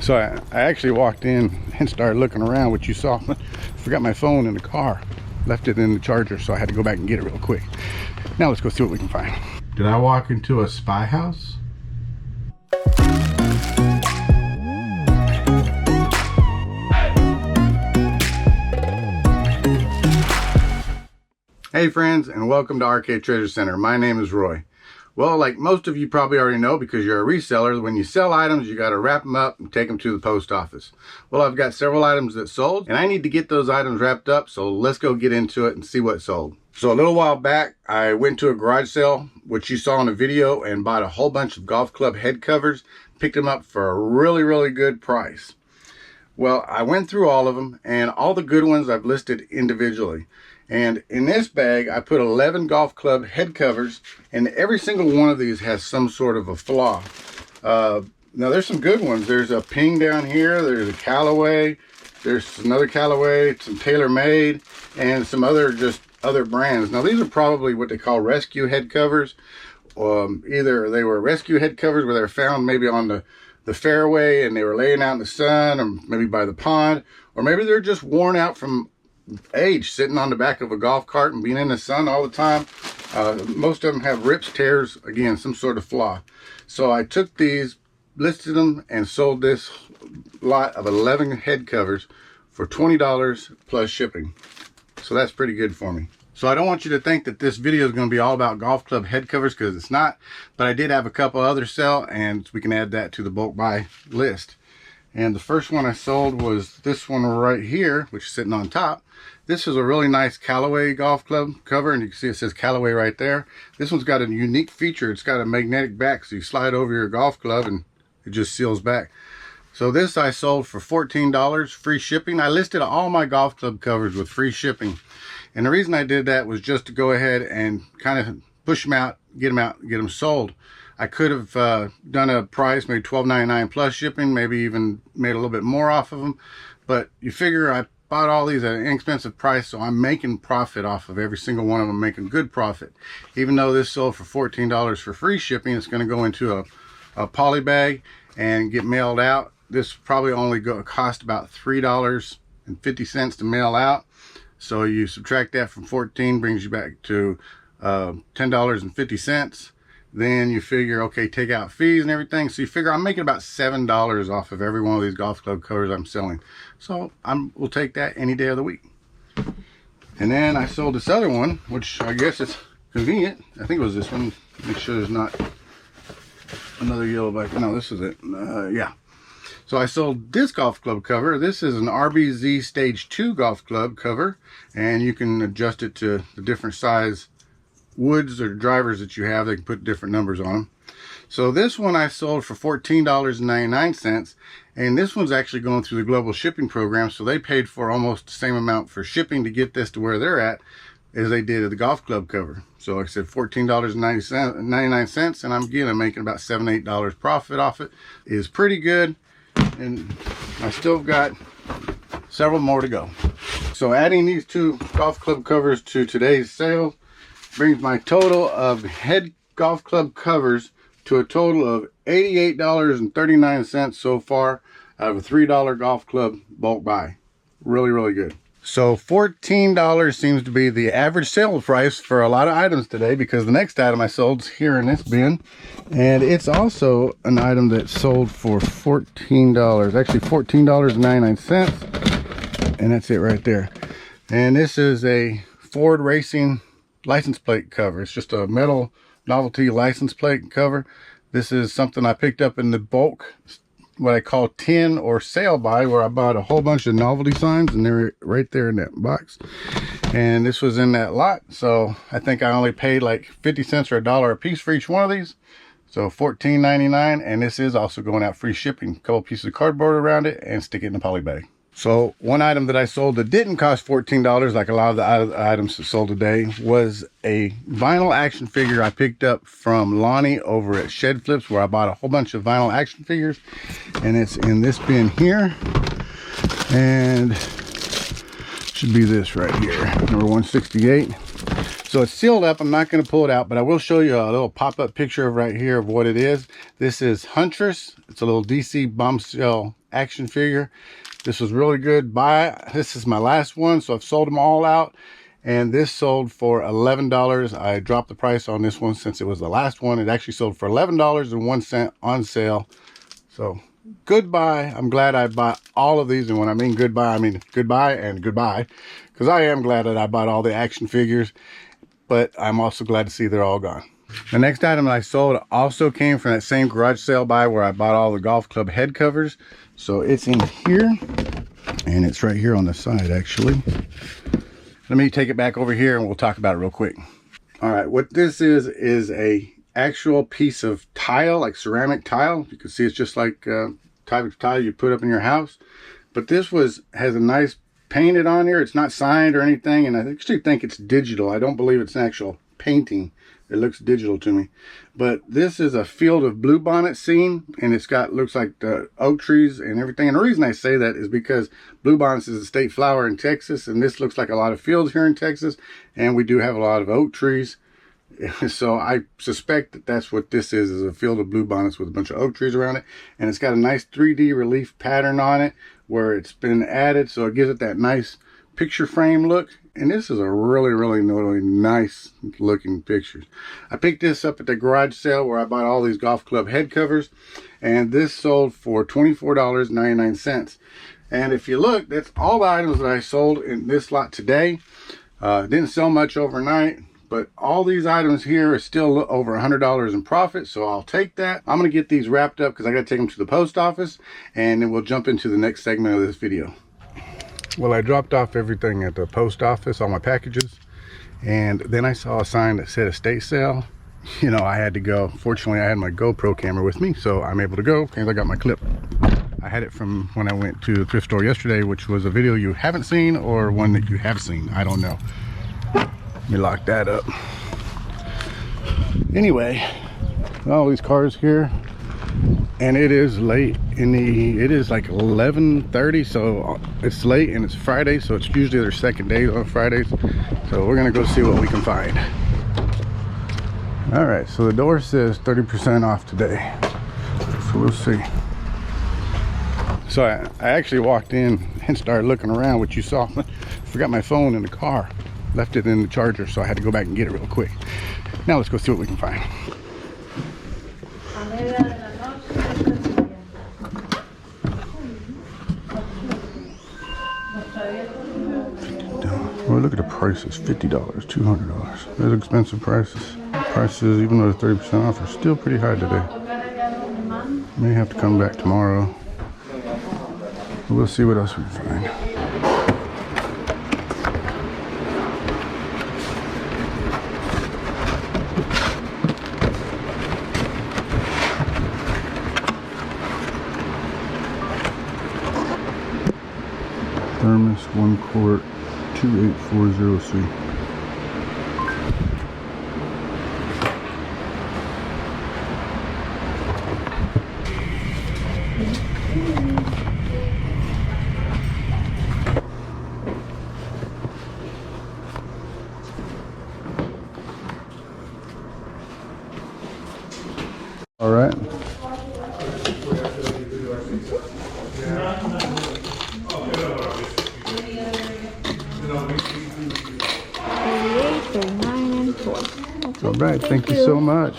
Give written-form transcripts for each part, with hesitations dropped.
So I actually walked in and started looking around, which you saw. Forgot my phone in the car. Left it in the charger, so I had to go back and get it real quick. Now let's go see what we can find. Did I walk into a spy house? Hey friends, and welcome to Arcade Treasure Center. My name is Roy. Well, like most of you probably already know, because you're a reseller, when you sell items, you got to wrap them up and take them to the post office. Well, I've got several items that sold, and I need to get those items wrapped up, so let's go get into it and see what sold. So a little while back, I went to a garage sale, which you saw in the video, and bought a whole bunch of golf club head covers, picked them up for a really good price. Well, I went through all of them, and all the good ones I've listed individually. And in this bag, I put 11 golf club head covers, and every single one of these has some sort of a flaw. Now, there's some good ones. There's a Ping down here. There's a Callaway. There's another Callaway, some TaylorMade, and some other brands. Now, these are probably what they call rescue head covers. Either they were rescue head covers where they're found maybe on the fairway and they were laying out in the sun, or maybe by the pond, or maybe they're just worn out from age, sitting on the back of a golf cart and being in the sun all the time. Most of them have rips, tears, again, some sort of flaw. So I took these, listed them, and sold this lot of 11 head covers for $20 plus shipping. So that's pretty good for me. So I don't want you to think that this video is going to be all about golf club head covers, because it's not, but I did have a couple others sell, and we can add that to the bulk buy list. And the first one I sold was this one right here, which is sitting on top. This is a really nice Callaway golf club cover, and you can see it says Callaway right there. This one's got a unique feature. It's got a magnetic back, so you slide over your golf club and it just seals back. So this I sold for $14, free shipping. I listed all my golf club covers with free shipping. And the reason I did that was just to go ahead and kind of push them out, get them sold. I could have done a price, maybe $12.99 plus shipping, maybe even made a little bit more off of them. But you figure I bought all these at an inexpensive price, so I'm making profit off of every single one of them, making good profit. Even though this sold for $14 for free shipping, it's going to go into a poly bag and get mailed out. This probably only cost about $3.50 to mail out. So you subtract that from 14, brings you back to $10.50. Then you figure, okay, take out fees and everything. So you figure I'm making about $7 off of every one of these golf club covers I'm selling. So we'll take that any day of the week. And then I sold this other one, which I guess is convenient. I think it was this one. Make sure there's not another yellow bag. No, this is it. Yeah. So I sold this golf club cover. This is an RBZ Stage 2 golf club cover, and you can adjust it to the different size woods or drivers that you have. They can put different numbers on them. So this one I sold for $14.99, and this one's actually going through the global shipping program, so they paid for almost the same amount for shipping to get this to where they're at as they did at the golf club cover. So like I said, $14.99, and I'm making about $7, $8 profit off it. It is pretty good, and I still got several more to go. So adding these two golf club covers to today's sale brings my total of head golf club covers to a total of $88.39 so far out of a $3 golf club bulk buy. Really good. So $14 seems to be the average sale price for a lot of items today, because the next item I sold is here in this bin, and it's also an item that sold for $14, actually $14.99, and that's it right there. And this is a Ford Racing license plate cover. It's just a metal Novelty license plate cover. This is something I picked up in the bulk, what I call tin or sale buy, where I bought a whole bunch of novelty signs, and they're right there in that box. And this was in that lot, so I think I only paid like 50 cents or $1 a piece for each one of these. So $14.99, and this is also going out free shipping. A couple pieces of cardboard around it and stick it in a poly bag. So one item that I sold that didn't cost $14, like a lot of the other items that sold today, was a vinyl action figure I picked up from Lonnie over at Shed Flips, where I bought a whole bunch of vinyl action figures, and it's in this bin here, and should be this right here, number 168. So it's sealed up. I'm not going to pull it out, but I will show you a little pop-up picture of right here of what it is. This is Huntress. It's a little DC bombshell action figure. This was really good buy. This is my last one, so I've sold them all out. And this sold for $11. I dropped the price on this one since it was the last one. It actually sold for $11.01 on sale. So goodbye. I'm glad I bought all of these. And when I mean goodbye, I mean goodbye and goodbye. Because I am glad that I bought all the action figures. But I'm also glad to see they're all gone. The next item that I sold also came from that same garage sale buy where I bought all the golf club head covers. So it's in here. And it's right here on the side, actually. Let me take it back over here and we'll talk about it real quick. All right, what this is a actual piece of tile, like ceramic tile. You can see it's just like type of tile you put up in your house. But this has a nice painted on here. It's not signed or anything, and I actually think it's digital. I don't believe it's an actual painting. It looks digital to me. But this is a field of bluebonnet scene, and it's got, looks like the oak trees and everything. And the reason I say that is because bluebonnets is a state flower in Texas, and this looks like a lot of fields here in Texas, and we do have a lot of oak trees. So I suspect that that's what this is a field of bluebonnets with a bunch of oak trees around it. And it's got a nice 3D relief pattern on it where it's been added, so it gives it that nice picture frame look. And this is a really nice looking picture. I picked this up at the garage sale where I bought all these golf club head covers, and this sold for $24.99. And if you look, that's all the items that I sold in this lot today. Didn't sell much overnight, but all these items here are still over $100 in profit, so I'll take that. I'm gonna get these wrapped up because I gotta take them to the post office, and then we'll jump into the next segment of this video. Well, I dropped off everything at the post office, all my packages, and then I saw a sign that said estate sale. You know, I had to go. Fortunately, I had my GoPro camera with me, so I'm able to go because I got my clip. I had it from when I went to the thrift store yesterday, which was a video you haven't seen or one that you have seen. I don't know. Let me lock that up. Anyway, all these cars here, and it is late in the, it is like 11:30, so it's late and it's Friday, so it's usually their second day on Fridays. So we're gonna go see what we can find. All right, so the door says 30% off today, so we'll see. So I actually walked in and started looking around, which you saw. Forgot my phone in the car, left it in the charger, so I had to go back and get it real quick. Now let's go see what we can find. Well, look at the prices, $50, $200. Those expensive prices. Prices, even though they're 30% off, are still pretty high today. May have to come back tomorrow. We'll see what else we can find. Thermos, 1 quart, 2840C. All right. All right, thank you so much.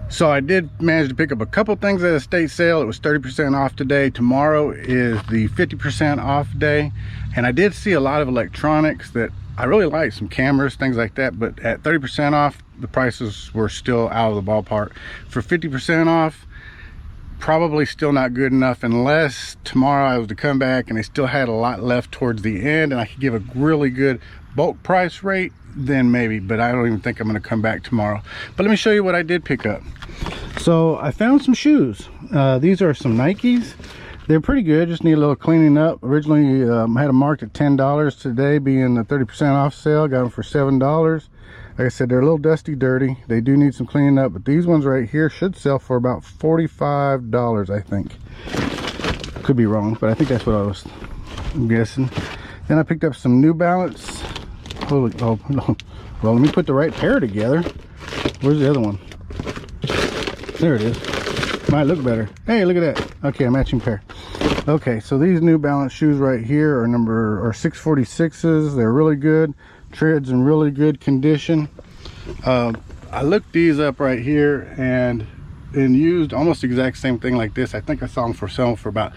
So I did manage to pick up a couple things at a estate sale. It was 30% off today. Tomorrow is the 50% off day. And I did see a lot of electronics that I really like, some cameras, things like that. But at 30% off, the prices were still out of the ballpark. For 50% off, probably still not good enough unless tomorrow I was to come back and they still had a lot left towards the end and I could give a really good bulk price rate, then maybe, but I don't even think I'm going to come back tomorrow. But let me show you what I did pick up. So I found some shoes. These are some Nikes. They're pretty good, just need a little cleaning up. Originally I had them marked at $10. Today, being the 30% off sale, got them for $7. Like I said, they're a little dusty, dirty. They do need some cleaning up, but these ones right here should sell for about $45, I think. Could be wrong, but I think that's what I was guessing. Then I picked up some New Balance. Oh, no. Well, let me put the right pair together. Where's the other one? There it is. Might look better. Hey, look at that. Okay, a matching pair. Okay, so these New Balance shoes right here are 646s. They're really good. Treads in really good condition. I looked these up right here and used almost the exact same thing like this. I think I saw them for sale for about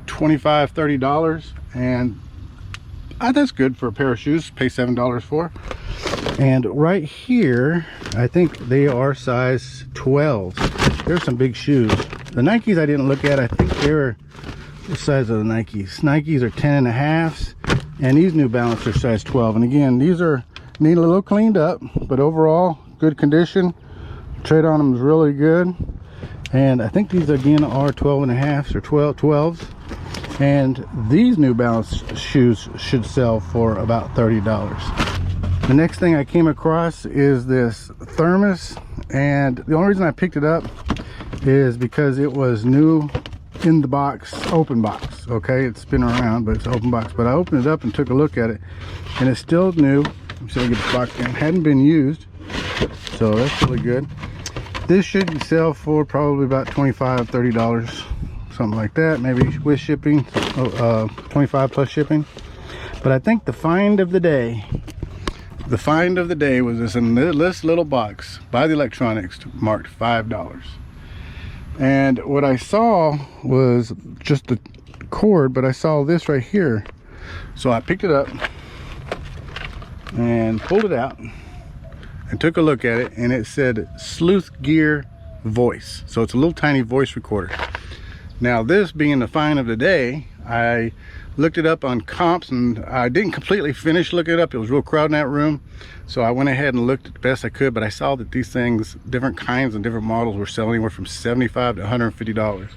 $25–30, and that's good for a pair of shoes. Pay $7 for. And right here, I think they are size 12. There's some big shoes. The Nikes I didn't look at. I think they were the size of the Nikes. Nikes are 10.5s, and these New Balance are size 12. And again, these need a little cleaned up, but overall good condition. Tread on them is really good. And I think these again are 12.5s or 12s. And these New Balance shoes should sell for about $30. The next thing I came across is this thermos, and the only reason I picked it up is because it was new in the box, open box. Okay, it's been around, but it's open box. But I opened it up and took a look at it, and it's still new. So I get the box in. Hadn't been used, so that's really good. This should sell for probably about $25–30, something like that, maybe with shipping, 25 plus shipping. But I think the find of the day was this in this little box by the electronics marked $5. And what I saw was just the cord, but I saw this right here, so I picked it up and pulled it out and took a look at it, and it said Sleuth Gear Voice. So it's a little tiny voice recorder. Now, this being the find of the day, I looked it up on comps, and I didn't completely finish looking it up. It was real crowded in that room, so I went ahead and looked at the best I could. But I saw that these things, different kinds and different models, were selling anywhere from $75 to $150.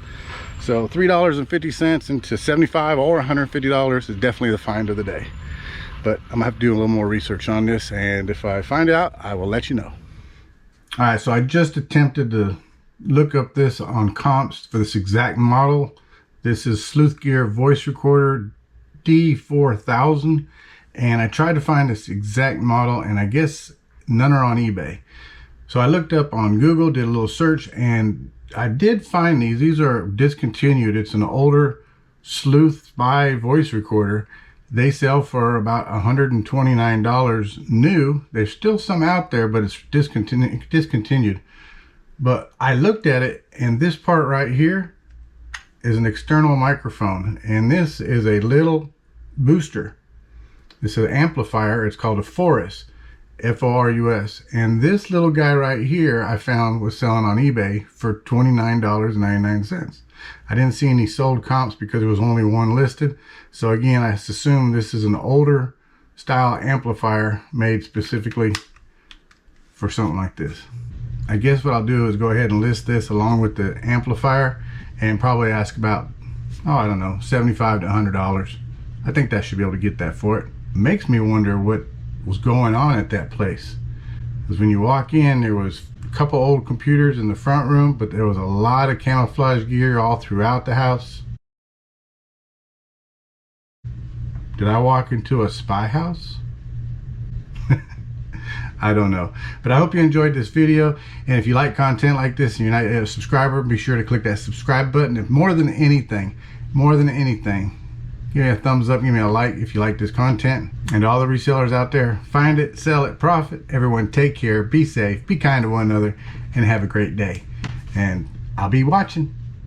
So $3.50 into $75 or $150 is definitely the find of the day. But I'm gonna have to do a little more research on this, and if I find out, I will let you know. All right, so I just attempted to look up this on comps for this exact model. This is Sleuth Gear Voice Recorder D4000, and I tried to find this exact model, and I guess none are on eBay. So I looked up on Google, did a little search, and I did find these. These are discontinued. It's an older Sleuth Spy voice recorder. They sell for about $129 new. There's still some out there, but it's discontinued. But I looked at it, and this part right here is an external microphone, and this is a little booster. This is an amplifier. It's called a Forus, F-O-R-U-S. And this little guy right here I found was selling on eBay for $29.99. I didn't see any sold comps because there was only one listed. So again, I assume this is an older style amplifier made specifically for something like this. I guess what I'll do is go ahead and list this along with the amplifier and probably ask about, I don't know, $75 to $100. I think that should be able to get that for it. Makes me wonder what was going on at that place. Because when you walk in, there was a couple old computers in the front room, but there was a lot of camouflage gear all throughout the house. Did I walk into a spy house? I don't know. But I hope you enjoyed this video. And if you like content like this and you're not a subscriber, be sure to click that subscribe button. If more than anything, give me a thumbs up, give me a like if you like this content. And all the resellers out there, find it, sell it, profit. Everyone take care, be safe, be kind to one another, and have a great day. And I'll be watching.